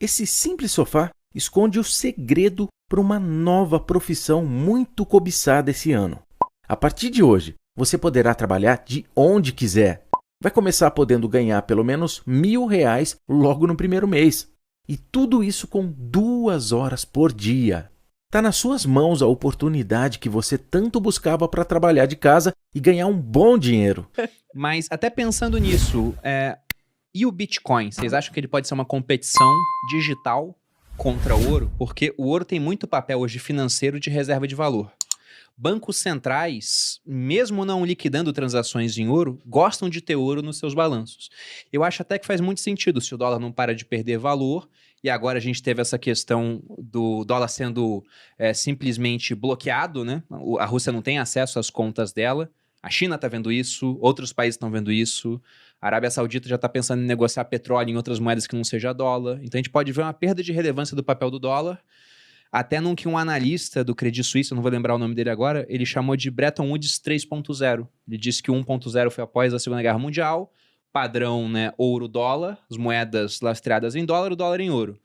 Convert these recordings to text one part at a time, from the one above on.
Esse simples sofá esconde o segredo para uma nova profissão muito cobiçada esse ano. A partir de hoje, você poderá trabalhar de onde quiser. Vai começar podendo ganhar pelo menos R$ 1.000 logo no primeiro mês. E tudo isso com 2 horas por dia. Está nas suas mãos a oportunidade que você tanto buscava para trabalhar de casa e ganhar um bom dinheiro. Mas até pensando nisso, e o Bitcoin? Vocês acham que ele pode ser uma competição digital contra o ouro? Porque o ouro tem muito papel hoje financeiro de reserva de valor. Bancos centrais, mesmo não liquidando transações em ouro, gostam de ter ouro nos seus balanços. Eu acho até que faz muito sentido se o dólar não para de perder valor, e agora a gente teve essa questão do dólar sendo simplesmente bloqueado, né? A Rússia não tem acesso às contas dela, a China está vendo isso, outros países estão vendo isso, a Arábia Saudita já está pensando em negociar petróleo em outras moedas que não seja dólar, então a gente pode ver uma perda de relevância do papel do dólar, até num que um analista do Credit Suisse, eu não vou lembrar o nome dele agora, ele chamou de Bretton Woods 3.0. Ele disse que o 1.0 foi após a Segunda Guerra Mundial, padrão, né, ouro-dólar, as moedas lastreadas em dólar, o dólar em ouro.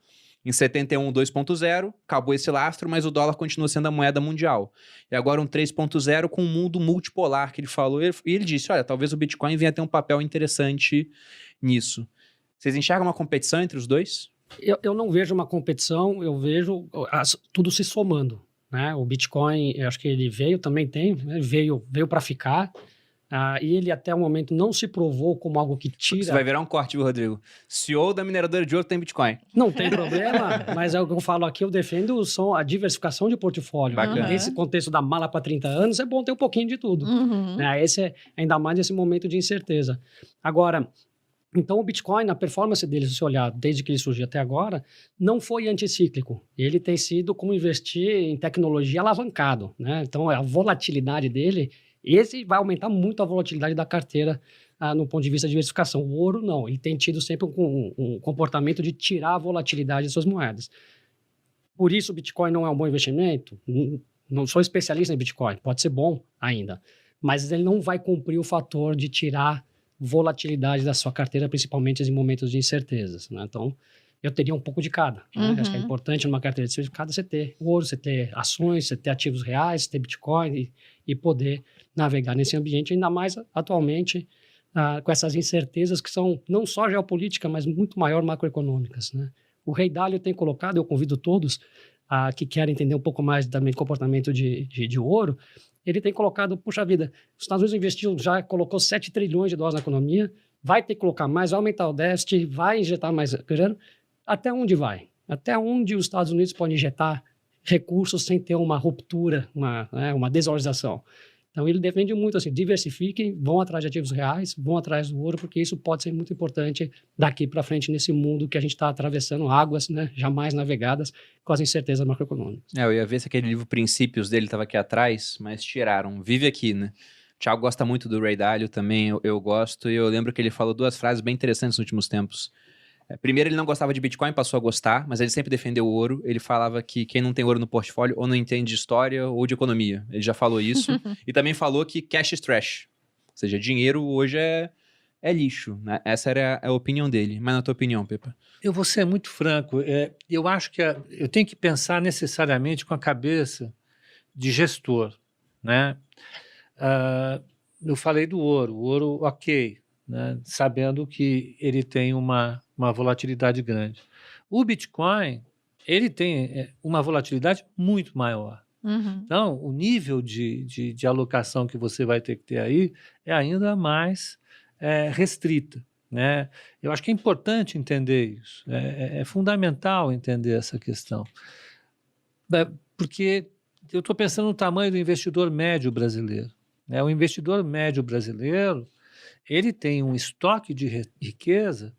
Em 71, 2.0, acabou esse lastro, mas o dólar continua sendo a moeda mundial. E agora um 3.0 com um mundo multipolar, que ele falou. E ele disse, olha, talvez o Bitcoin venha a ter um papel interessante nisso. Vocês enxergam uma competição entre os dois? Eu não vejo uma competição, eu vejo tudo se somando, né? O Bitcoin, eu acho que ele veio, também tem, né? veio para ficar, e ele até o momento não se provou como algo que tira... Você vai virar um corte, viu, Rodrigo? CEO da mineradora de ouro tem Bitcoin. Não tem problema, mas é o que eu falo aqui, eu defendo a diversificação de portfólio. Bacana. Nesse contexto da mala para 30 anos, é bom ter um pouquinho de tudo. Né? Ainda mais nesse momento de incerteza. Agora... Então, o Bitcoin, na performance dele, se você olhar desde que ele surgiu até agora, não foi anticíclico. Ele tem sido como investir em tecnologia alavancado, né? Então, a volatilidade dele, esse vai aumentar muito a volatilidade da carteira no ponto de vista de diversificação. O ouro, não. Ele tem tido sempre um comportamento de tirar a volatilidade de suas moedas. Por isso, o Bitcoin não é um bom investimento? Não sou especialista em Bitcoin, pode ser bom ainda. Mas ele não vai cumprir o fator de tirar volatilidade da sua carteira, principalmente em momentos de incertezas, né? Então, eu teria um pouco de cada. Né? Acho que é importante numa carteira de diversificada você ter ouro, você ter ações, você ter ativos reais, você ter Bitcoin e poder navegar nesse ambiente, ainda mais atualmente com essas incertezas que são não só geopolítica, mas muito maior macroeconômicas, né? O Rei Dalio tem colocado, eu convido todos que querem entender um pouco mais também do comportamento de ouro, ele tem colocado, puxa vida, os Estados Unidos investiu, já colocou 7 trilhões de dólares na economia, vai ter que colocar mais, vai aumentar o déficit, vai injetar mais grana. Até onde vai? Até onde os Estados Unidos podem injetar recursos sem ter uma ruptura, uma desvalorização? Então, ele defende muito assim, diversifiquem, vão atrás de ativos reais, vão atrás do ouro, porque isso pode ser muito importante daqui para frente nesse mundo que a gente está atravessando, águas, né, jamais navegadas, com as incertezas macroeconômicas. Eu ia ver se aquele livro Princípios dele estava aqui atrás, mas tiraram. Vive aqui, né? O Thiago gosta muito do Ray Dalio também, eu gosto, e eu lembro que ele falou 2 frases bem interessantes nos últimos tempos. Primeiro, ele não gostava de Bitcoin, passou a gostar, mas ele sempre defendeu o ouro. Ele falava que quem não tem ouro no portfólio ou não entende de história ou de economia. Ele já falou isso. E também falou que cash is trash. Ou seja, dinheiro hoje é lixo. Né? Essa era a opinião dele. Mas na tua opinião, Pepa? Eu vou ser muito franco. Eu acho que eu tenho que pensar necessariamente com a cabeça de gestor. Né? Eu falei do ouro. O ouro, ok. Né? Sabendo que ele tem uma volatilidade grande. O Bitcoin, ele tem uma volatilidade muito maior. Então, o nível de alocação que você vai ter que ter aí é ainda mais restrita. Né? Eu acho que é importante entender isso. É fundamental entender essa questão. Porque eu estou pensando no tamanho do investidor médio brasileiro. Né? O investidor médio brasileiro, ele tem um estoque de riqueza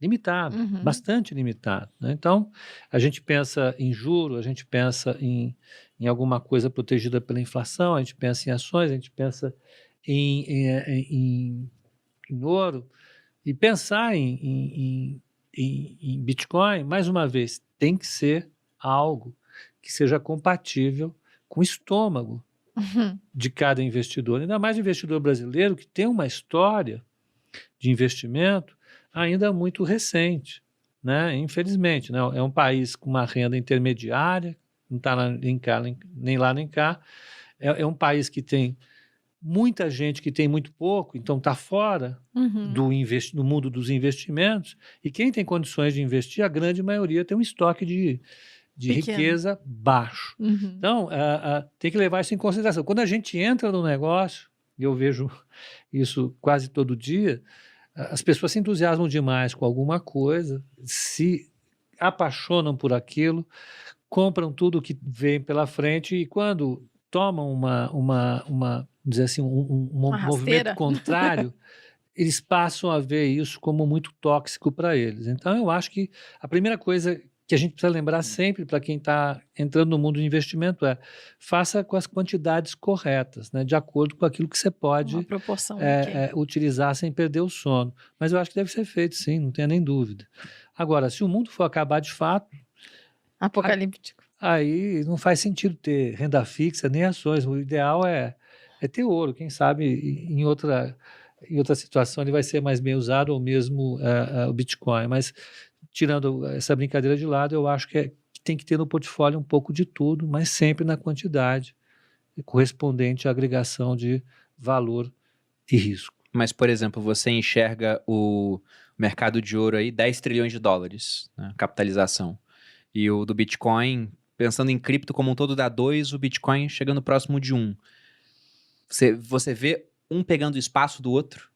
limitado, bastante limitado. Né? Então, a gente pensa em juro, a gente pensa em alguma coisa protegida pela inflação, a gente pensa em ações, a gente pensa em ouro, e pensar em Bitcoin, mais uma vez, tem que ser algo que seja compatível com o estômago de cada investidor, ainda mais o investidor brasileiro que tem uma história de investimento ainda muito recente. né? Infelizmente, né? É um país com uma renda intermediária, não está nem lá nem cá. É um país que tem muita gente que tem muito pouco, então está fora do mundo dos investimentos, e quem tem condições de investir, a grande maioria tem um estoque de riqueza baixo. Então, tem que levar isso em consideração. Quando a gente entra no negócio, e eu vejo isso quase todo dia, as pessoas se entusiasmam demais com alguma coisa, se apaixonam por aquilo, compram tudo que vem pela frente, e quando tomam dizer assim, um movimento contrário, eles passam a ver isso como muito tóxico para eles. Então, eu acho que a primeira coisa que a gente precisa lembrar sempre para quem está entrando no mundo do investimento faça com as quantidades corretas, né, de acordo com aquilo que você pode utilizar sem perder o sono. Mas eu acho que deve ser feito, sim, não tenha nem dúvida. Agora, se o mundo for acabar de fato... apocalíptico. Aí não faz sentido ter renda fixa nem ações. O ideal é ter ouro. Quem sabe em outra situação ele vai ser mais bem usado, ou mesmo o Bitcoin. Mas, tirando essa brincadeira de lado, eu acho que tem que ter no portfólio um pouco de tudo, mas sempre na quantidade correspondente à agregação de valor e risco. Mas, por exemplo, você enxerga o mercado de ouro aí, 10 trilhões de dólares, né, capitalização. E o do Bitcoin, pensando em cripto como um todo, dá 2, o Bitcoin chegando próximo de 1. Você vê um pegando o espaço do outro?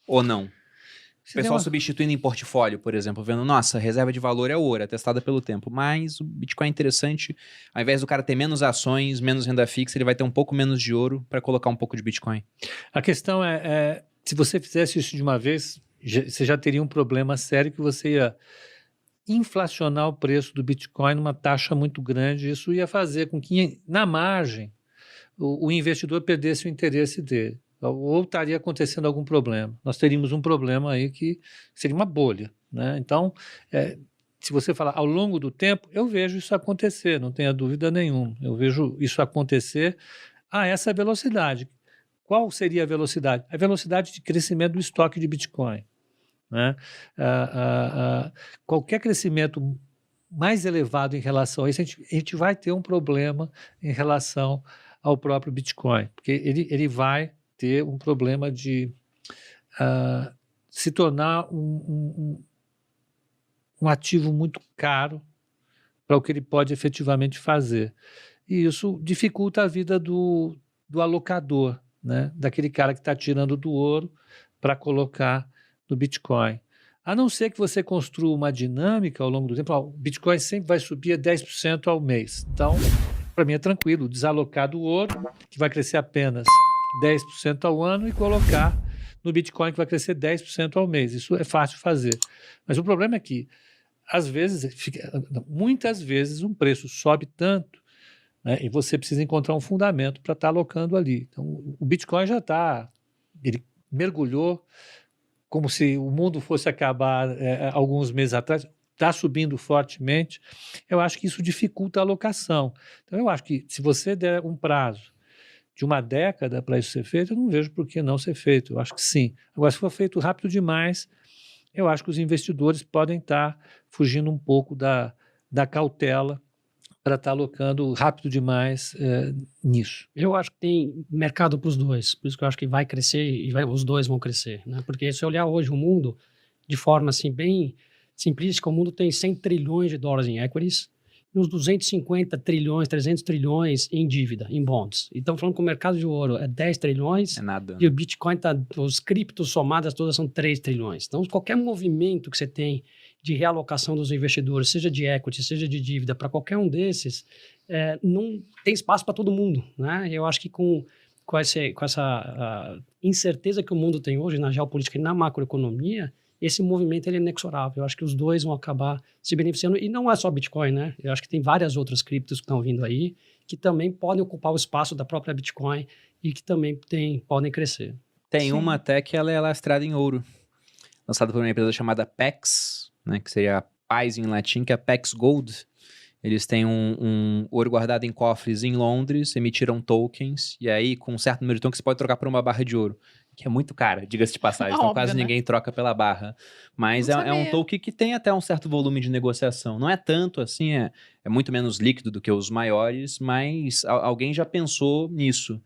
Ou não? O pessoal substituindo em portfólio, por exemplo, vendo, nossa, reserva de valor é ouro, é testada pelo tempo, mas o Bitcoin é interessante, ao invés do cara ter menos ações, menos renda fixa, ele vai ter um pouco menos de ouro para colocar um pouco de Bitcoin. A questão se você fizesse isso de uma vez, você já teria um problema sério, que você ia inflacionar o preço do Bitcoin numa taxa muito grande. Isso ia fazer com que, na margem, o investidor perdesse o interesse dele, ou estaria acontecendo algum problema. Nós teríamos um problema aí que seria uma bolha, né? Então, se você falar ao longo do tempo, eu vejo isso acontecer, não tenha dúvida nenhuma. Eu vejo isso acontecer a essa velocidade. Qual seria a velocidade? A velocidade de crescimento do estoque de Bitcoin, né? Qualquer crescimento mais elevado em relação a isso, a gente vai ter um problema em relação ao próprio Bitcoin, porque ele vai ter um problema de se tornar um ativo muito caro para o que ele pode efetivamente fazer. E isso dificulta a vida do alocador, né? Daquele cara que está tirando do ouro para colocar no Bitcoin. A não ser que você construa uma dinâmica ao longo do tempo. O Bitcoin sempre vai subir a 10% ao mês. Então, para mim é tranquilo, desalocar do ouro, que vai crescer apenas 10% ao ano, e colocar no Bitcoin, que vai crescer 10% ao mês. Isso é fácil de fazer. Mas o problema é que, muitas vezes, um preço sobe tanto, né, e você precisa encontrar um fundamento para estar alocando ali. Então, o Bitcoin ele mergulhou como se o mundo fosse acabar alguns meses atrás, está subindo fortemente. Eu acho que isso dificulta a alocação. Então, eu acho que se você der um prazo de uma década para isso ser feito, eu não vejo por que não ser feito. Eu acho que sim. Agora, se for feito rápido demais, eu acho que os investidores podem estar fugindo um pouco da cautela para estar alocando rápido demais nisso. Eu acho que tem mercado para os dois, por isso que eu acho que vai crescer e os dois vão crescer, né? Porque se olhar hoje o mundo de forma assim bem simplística, o mundo tem 100 trilhões de dólares em equities e uns 250 trilhões, 300 trilhões em dívida, em bonds. Então, falando que o mercado de ouro é 10 trilhões, é nada. E o Bitcoin, os criptos somadas todas são 3 trilhões. Então, qualquer movimento que você tem de realocação dos investidores, seja de equity, seja de dívida, para qualquer um desses, não tem espaço para todo mundo, né? Eu acho que com essa incerteza que o mundo tem hoje na geopolítica e na macroeconomia, esse movimento ele é inexorável. Eu acho que os dois vão acabar se beneficiando. E não é só Bitcoin, né? Eu acho que tem várias outras criptos que estão vindo aí, que também podem ocupar o espaço da própria Bitcoin e que também podem crescer. Tem uma até que ela é lastrada em ouro, lançada por uma empresa chamada Pax, né, que seria Paz em latim, que é Pax Gold. Eles têm um ouro guardado em cofres em Londres, emitiram tokens, e aí, com um certo número de tokens, você pode trocar por uma barra de ouro. Que é muito cara, diga-se de passagem. Então Óbvio, quase né? ninguém troca pela barra. Mas Não é um sabia. token que tem até um certo volume de negociação. Não é tanto assim, é muito menos líquido do que os maiores, mas alguém já pensou nisso.